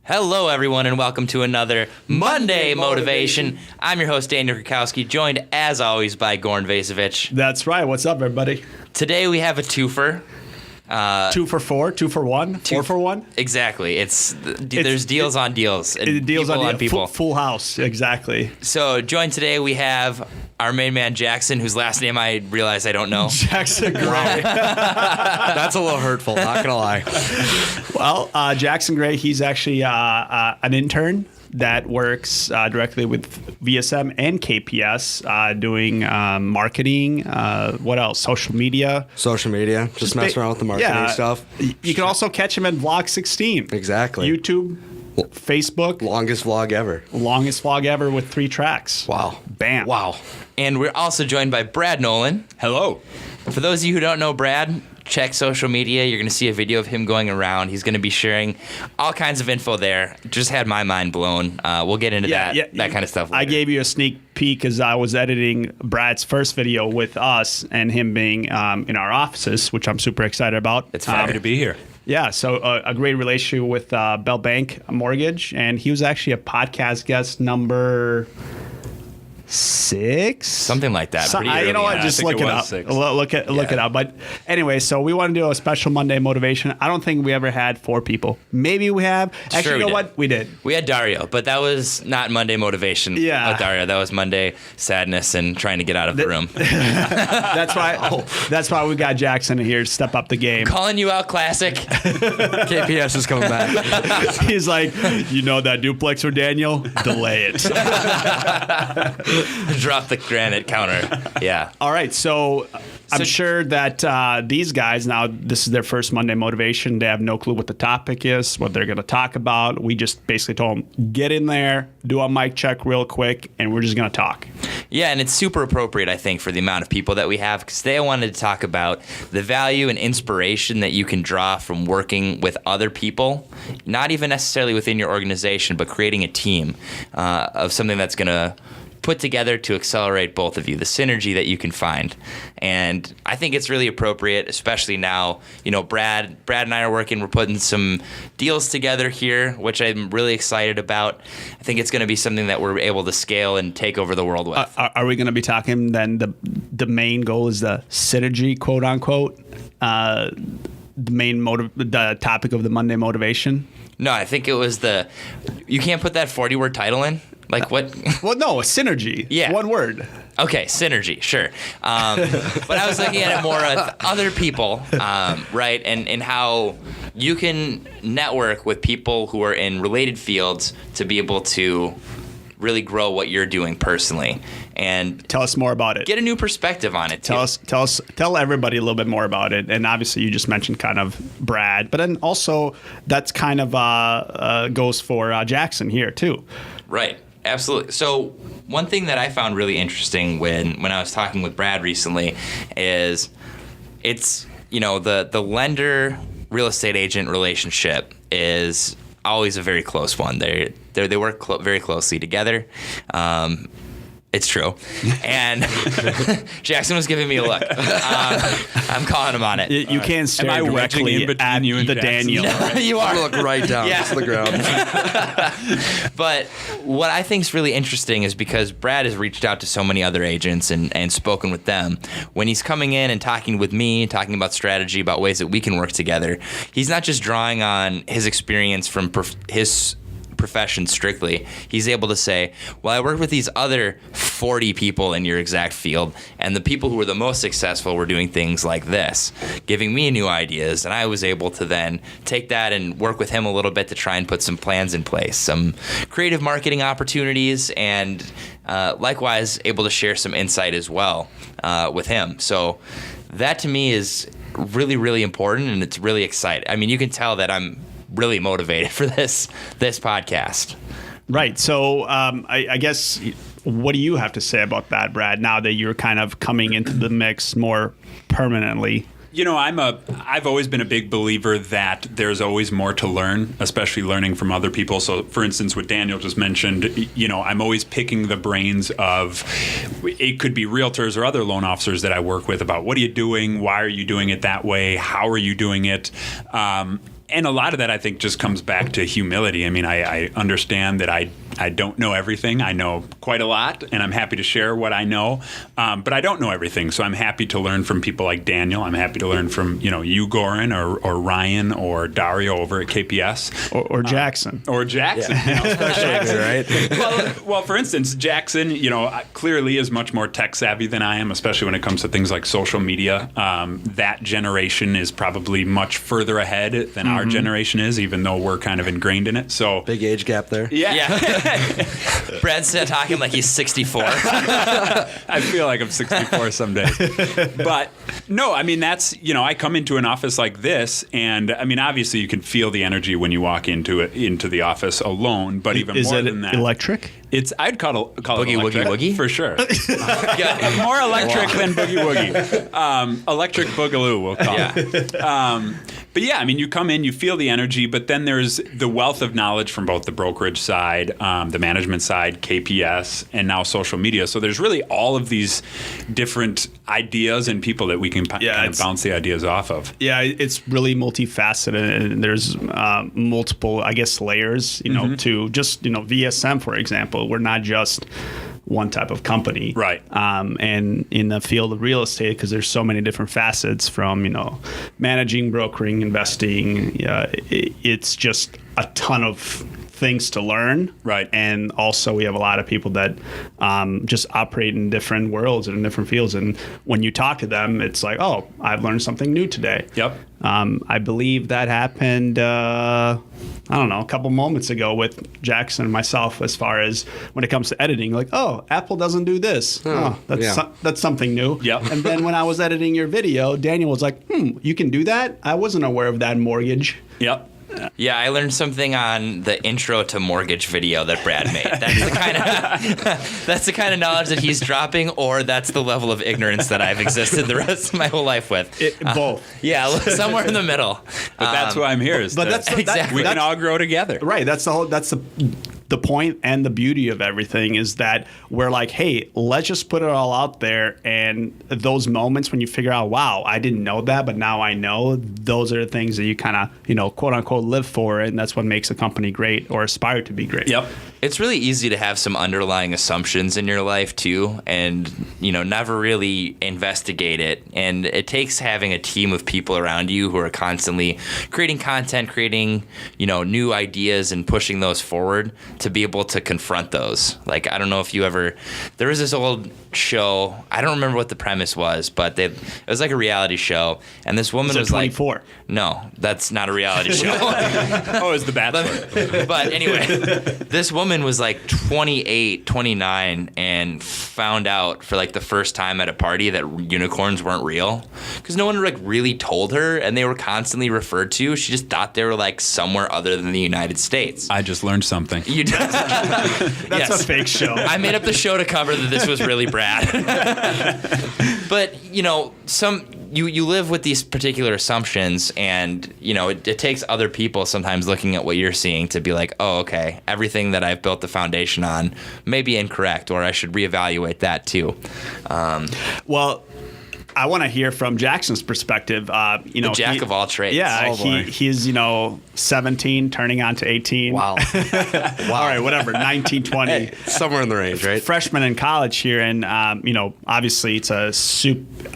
Hello, everyone, and welcome to another Monday Motivation. I'm your host, Daniel Krakowski, joined, as always, by Goran Vasovic. That's right. What's up, everybody? Today, we have a twofer. 2 for 4, 2 for 1, 4 for 1? Exactly. There's deals on deals. And deals on people. Full house, exactly. So, joined today, we have our main man, Jackson, whose last name I realize I don't know. Jackson Gray. That's a little hurtful, not going to lie. Well, Jackson Gray, he's actually an intern that works directly with VSM and KPS, doing marketing. What else? Social media. Just mess around with the marketing stuff. You can also catch him at Vlog 16. Exactly. YouTube, Facebook. Longest vlog ever With 3 tracks. Wow. Bam. Wow. And we're also joined by Brad Nolan. Hello. For those of you who don't know Brad, check social media. You're going to see a video of him going around. He's going to be sharing all kinds of info there. Just had my mind blown. We'll get into that kind of stuff later. I gave you a sneak peek as I was editing Brad's first video with us and him being in our offices, which I'm super excited about. It's Happy to be here. Yeah, so a great relationship with Bell Bank Mortgage, and he was actually a podcast guest number 6, something like that. So, you know what? Just look it up. Look it up. But anyway, so we want to do a special Monday motivation. I don't think we ever had 4 people. Maybe we have. Actually, sure, you know what? We did. We had Dario, but that was not Monday motivation. Yeah, with Dario. That was Monday sadness and trying to get out of the room. That's why. That's why we got Jackson here to step up the game. Calling you out, classic. KPS is coming back. He's like, you know that duplex for Daniel? Delay it. Drop the granite counter. Yeah. All right. So I'm sure that these guys, now this is their first Monday motivation. They have no clue what the topic is, what they're going to talk about. We just basically told them, get in there, do a mic check real quick, and we're just going to talk. Yeah, and it's super appropriate, I think, for the amount of people that we have, because they wanted to talk about the value and inspiration that you can draw from working with other people, not even necessarily within your organization, but creating a team of something that's going to put together to accelerate both of you, the synergy that you can find. And I think it's really appropriate, especially now, you know, Brad and I are working, we're putting some deals together here, which I'm really excited about. I think it's going to be something that we're able to scale and take over the world with. Are we going to be talking then the main goal is the synergy, quote unquote, the topic of the Monday motivation? No, I think it was you can't put that 40-word title in? Like what? Well, no, synergy. Yeah. One word. Okay, synergy, sure. But I was looking at it more with other people, right? And how you can network with people who are in related fields to be able to really grow what you're doing personally. And tell us more about it. Get a new perspective on it. Tell everybody a little bit more about it. And obviously, you just mentioned kind of Brad, but then also that's kind of goes for Jackson here too. Right. Absolutely. So one thing that I found really interesting when I was talking with Brad recently is it's, you know, the lender real estate agent relationship is always a very close one. They work very closely together. It's true. And Jackson was giving me a look. I'm calling him on it. You can't stare directly in between you and the Daniel. No, you are. Look right down to the ground. But what I think is really interesting is because Brad has reached out to so many other agents and spoken with them. When he's coming in and talking with me, talking about strategy, about ways that we can work together, he's not just drawing on his experience from his profession strictly. He's able to say, well, I work with these other 40 people in your exact field, and the people who were the most successful were doing things like this, giving me new ideas, and I was able to then take that and work with him a little bit to try and put some plans in place, some creative marketing opportunities, and likewise able to share some insight as well with him. So that to me is really, really important, and it's really exciting. I mean, you can tell that I'm really motivated for this podcast. Right. So I guess, what do you have to say about that, Brad, now that you're kind of coming into the mix more permanently? You know, I've always been a big believer that there's always more to learn, especially learning from other people. So, for instance, what Daniel just mentioned, you know, I'm always picking the brains of, it could be realtors or other loan officers that I work with about what are you doing? Why are you doing it that way? How are you doing it? And a lot of that, I think, just comes back to humility. I mean, I understand that I don't know everything. I know quite a lot, and I'm happy to share what I know. But I don't know everything, so I'm happy to learn from people like Daniel. I'm happy to learn from, you know, you, Goran, or Ryan, or Dario over at KPS. Or Jackson. Or Jackson. Yeah. You know, Jackson, right? well, for instance, Jackson, you know, clearly is much more tech savvy than I am, especially when it comes to things like social media. That generation is probably much further ahead than our generation is, even though we're kind of ingrained in it. So Big age gap there. yeah. Brad's talking like he's 64. I feel like I'm 64 someday. But no, I mean, that's, you know, I come into an office like this, and I mean, obviously you can feel the energy when you walk into the office alone, but even more than that. Electric? I'd call it Boogie electric, Woogie Woogie? for sure. More electric than Boogie Woogie. Electric Boogaloo, we'll call it. But yeah, I mean, you come in, you feel the energy, but then there's the wealth of knowledge from both the brokerage side, the management side, KPS, and now social media. So there's really all of these different ideas and people that we can kind of bounce the ideas off of. Yeah, it's really multifaceted, and there's multiple, I guess, layers, you know, to just, you know, VSM, for example. We're not just one type of company. Right. And in the field of real estate, because there's so many different facets from, you know, managing, brokering, investing, it's just a ton of things to learn. Right. And also we have a lot of people that just operate in different worlds and in different fields. And when you talk to them, it's like, oh, I've learned something new today. Yep. I believe that happened, I don't know, a couple moments ago with Jackson and myself, as far as when it comes to editing, like, oh, Apple doesn't do this. That's something new. Yep. And then when I was editing your video, Daniel was like, you can do that? I wasn't aware of that mortgage. Yep. Yeah, I learned something on the intro to mortgage video that Brad made. That's the kind of knowledge that he's dropping, or that's the level of ignorance that I've existed the rest of my whole life with. Both. Yeah, somewhere in the middle. But that's why I'm here. Exactly. We can all grow together. Right. That's the point and the beauty of everything, is that we're like, hey, let's just put it all out there. And those moments when you figure out, wow, I didn't know that, but now I know, those are the things that you kind of, you know, quote unquote, live for. And that's what makes a company great, or aspire to be great. Yep. It's really easy to have some underlying assumptions in your life too, and, you know, never really investigate it. And it takes having a team of people around you who are constantly creating content, creating, you know, new ideas and pushing those forward to be able to confront those. Like, I don't know if there was this old show, I don't remember what the premise was, but it was like a reality show, and this woman was 24? Like, no, that's not a reality show. Oh, it's The Bachelor. But anyway, this woman was like 28, 29, and found out for like the first time at a party that unicorns weren't real, because no one like really told her, and they were constantly referred to. She just thought they were like somewhere other than the United States. I just learned something. You did. That's a fake show. I made up the show to cover that this was really Brad. But, you know, you live with these particular assumptions, and, you know, it takes other people sometimes looking at what you're seeing to be like, oh, okay, everything that I've built the foundation on may be incorrect, or I should reevaluate that too. Well, I want to hear from Jackson's perspective. You know, the jack of all trades. Yeah, he's, you know, 17, turning on to 18. Wow. All right, whatever, 19, 20. Hey, somewhere in the range, right? Freshman in college here, and you know, obviously it's a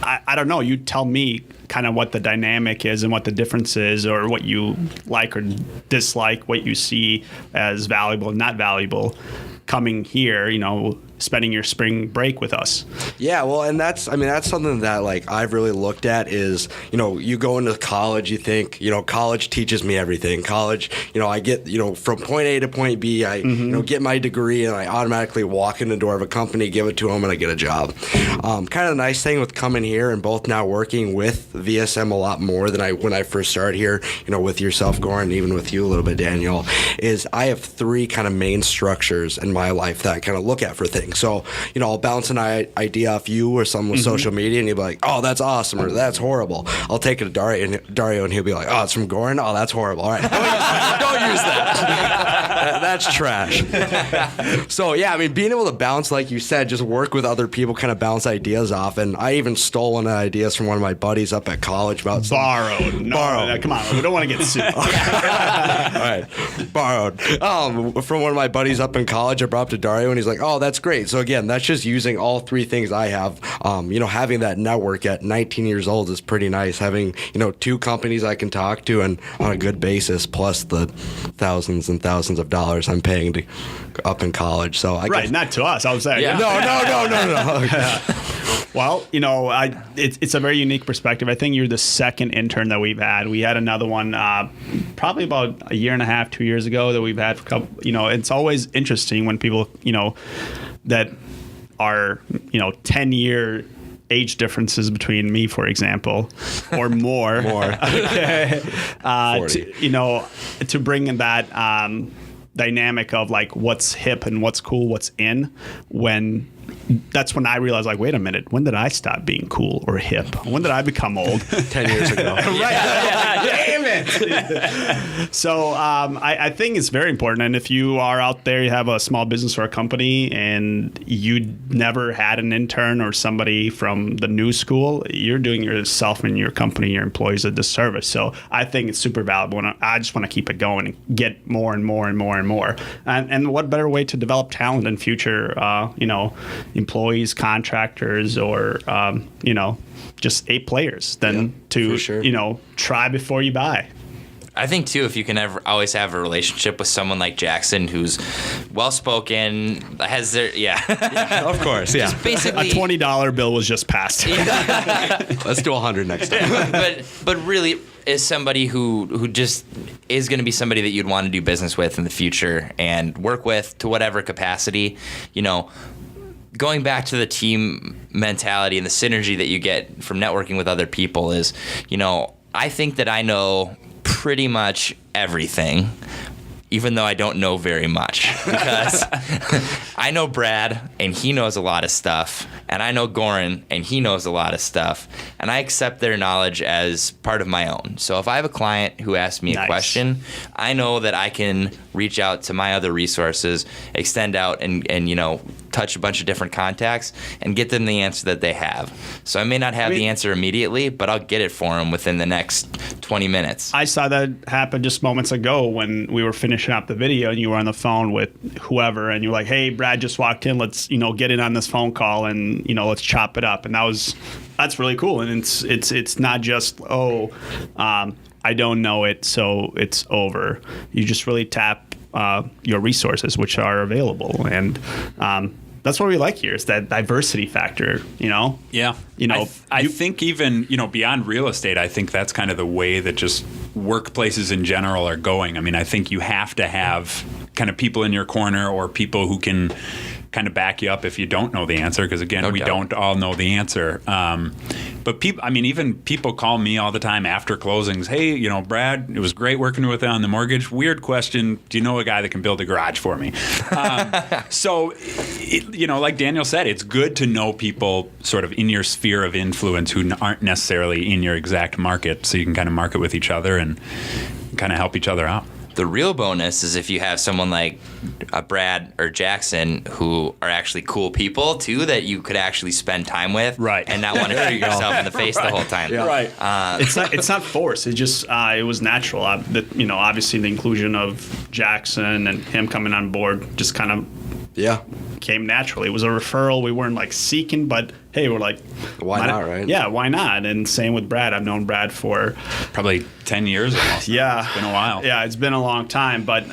I don't know. You tell me kind of what the dynamic is and what the difference is, or what you like or dislike, what you see as valuable and not valuable. Coming here, you know, spending your spring break with us. Yeah, well, and that's something that like I've really looked at is, you go into college, you think, college teaches me everything. College, I get, from point A to point B, I, get my degree and I automatically walk in the door of a company, give it to them, and I get a job. Kind of the nice thing with coming here and both now working with VSM a lot more than when I first started here, with yourself, Goran, even with you a little bit, Daniel, is I have 3 kind of main structures in my life that I kind of look at for things. So, I'll bounce an idea off you or someone with social media, and you'll be like, oh, that's awesome, or that's horrible. I'll take it to Dario, and he'll be like, oh, it's from Goran? Oh, that's horrible. All right, don't use that. That's trash. So, yeah, being able to bounce, like you said, just work with other people, kind of bounce ideas off. And I even stole one of the ideas from one of my buddies up at college about borrowed. No, come on, we don't want to get sued. All right, borrowed. From one of my buddies up in college, I brought up to Dario, and he's like, oh, that's great. So again, that's just using all 3 things I have. Having that network at 19 years old is pretty nice. Having, 2 companies I can talk to and on a good basis, plus the thousands and thousands of dollars I'm paying to up in college. So I guess, not to us. I was saying. Yeah. No. Well, it's a very unique perspective. I think you're the second intern that we've had. We had another one probably about a year and a half, 2 years ago that we've had for a couple. It's always interesting when people, that are 10-year age differences between me, for example, or more. Okay. To bring in that dynamic of like what's hip and what's cool, what's in, that's when I realized, like, wait a minute, when did I stop being cool or hip? When did I become old? 10 years ago. Damn it. So I think it's very important. And if you are out there, you have a small business or a company, and you never had an intern or somebody from the new school, you're doing yourself and your company, your employees a disservice. So I think it's super valuable. And I just want to keep it going and get more and more and more and more. And what better way to develop talent in future, employees, contractors, or just A players than to sure. Try before you buy. I think too, if you can always have a relationship with someone like Jackson, who's well spoken, has their of course, yeah. Just basically, a $20 bill was just passed. Let's do 100 next time. but really is somebody who just is going to be somebody that you'd want to do business with in the future and work with to whatever capacity. Going back to the team mentality and the synergy that you get from networking with other people is, I think that I know pretty much everything, even though I don't know very much, because I know Brad and he knows a lot of stuff, and I know Goran and he knows a lot of stuff, and I accept their knowledge as part of my own. So if I have a client who asks me a question, I know that I can reach out to my other resources, extend out and touch a bunch of different contacts and get them the answer that they have. So I may not have the answer immediately, but I'll get it for them within the next 20 minutes. I saw that happen just moments ago when we were finishing up the video and you were on the phone with whoever and you were like, hey, Brad just walked in. Let's, get in on this phone call and, let's chop it up. And that's really cool. And it's not just, I don't know it, so it's over. You just really tap your resources, which are available. And that's what we like here is that diversity factor, Yeah. I think even, beyond real estate, I think that's kind of the way that just workplaces in general are going. I think you have to have kind of people in your corner or people who can kind of back you up if you don't know the answer, because again, we don't all know the answer. But people, even people call me all the time after closings. Hey, Brad, it was great working with you on the mortgage. Weird question. Do you know a guy that can build a garage for me? So, like Daniel said, it's good to know people sort of in your sphere of influence who aren't necessarily in your exact market, so you can kind of market with each other and kind of help each other out. The real bonus is if you have someone like Brad or Jackson who are actually cool people too that you could actually spend time with, right, and not want to shoot yourself in the face the whole time. Yeah. Right. It's not forced. It just it was natural. Obviously the inclusion of Jackson and him coming on board just kind of came naturally. It was a referral. We weren't like seeking, but hey, we're like, Why not, right? Yeah, why not? And same with Brad. I've known Brad for Probably 10 years almost. Yeah. It's been a while. Yeah, it's been a long time, but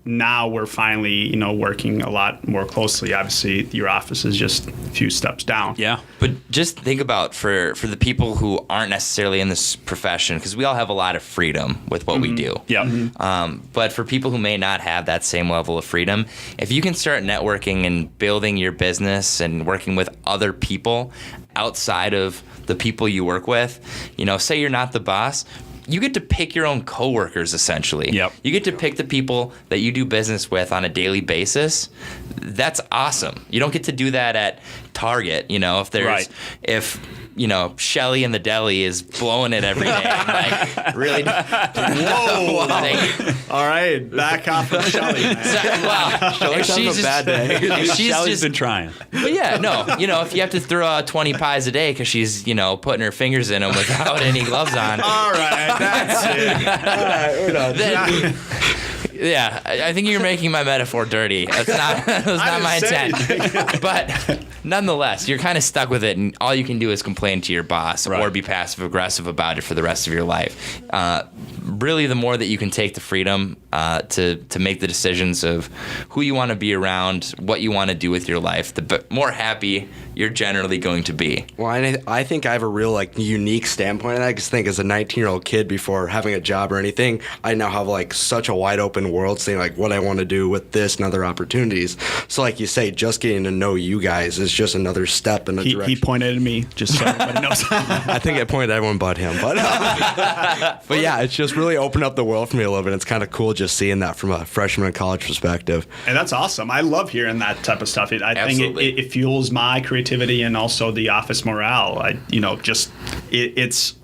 now we're finally, working a lot more closely. Obviously, your office is just a few steps down. Yeah. But just think about for the people who aren't necessarily in this profession, because we all have a lot of freedom with what we do. Yeah. But for people who may not have that same level of freedom, if you can start networking and building your business and working with other people outside of the people you work with, say you're not the boss, you get to pick your own coworkers, essentially. Yep. You get to pick the people that you do business with on a daily basis. That's awesome. You don't get to do that at Target, if there's Right. if Shelly in the deli is blowing it every day. Like, really? Whoa! All right, back off of Shelly. Well, Shelly's having a bad day. if she's Shelly's just been trying. But yeah, no, if you have to throw out 20 pies a day because she's, putting her fingers in them without any gloves on. All right, that's it. All right, we're done. then- yeah, I think you're making my metaphor dirty. That's not my intent. But nonetheless, you're kind of stuck with it, and all you can do is complain to your boss Right. or be passive aggressive about it for the rest of your life. Really, the more that you can take the freedom to make the decisions of who you want to be around, what you want to do with your life, the more happy you're generally going to be. Well, I think I have a real unique standpoint. And I just think as a 19-year-old kid, before having a job or anything, I now have such a wide open world, seeing what I want to do with this and other opportunities. So like you say, just getting to know you guys is just another step in the direction. He pointed at me, just so everybody knows. I think I pointed at everyone but him. But yeah, it's just really opened up the world for me a little bit. It's kind of cool just seeing that from a freshman in college perspective. And that's awesome. I love hearing that type of stuff. I think Absolutely. it fuels my creativity and also the office morale. It's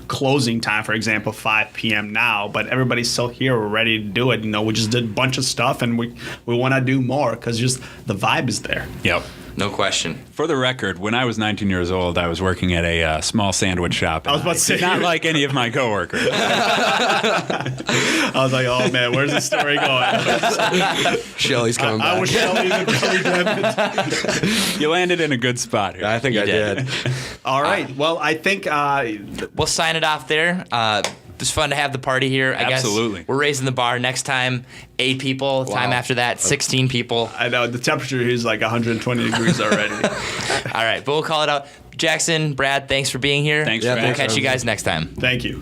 closing time, for example, 5 p.m. now, but everybody's still here. We're ready to do it. We just did a bunch of stuff, and we want to do more because just the vibe is there. Yep. No question. For the record, when I was 19 years old, I was working at a small sandwich shop. I was about to say- did not like any of my coworkers. I was like, oh man, where's the story going? Shelly's coming back. I was Shelly the Kelly Devin. You landed in a good spot here. I think You I did. did. All right. Well, I think We'll sign it off there. It was fun to have the party here. I Absolutely. guess we're raising the bar next time. 8 people. Time after that, 16 people. I know the temperature here is like 120 degrees already. All right, but we'll call it out. Jackson, Brad, thanks for being here. Thanks Yeah, for We'll thanks catch for you having guys next time. Thank you.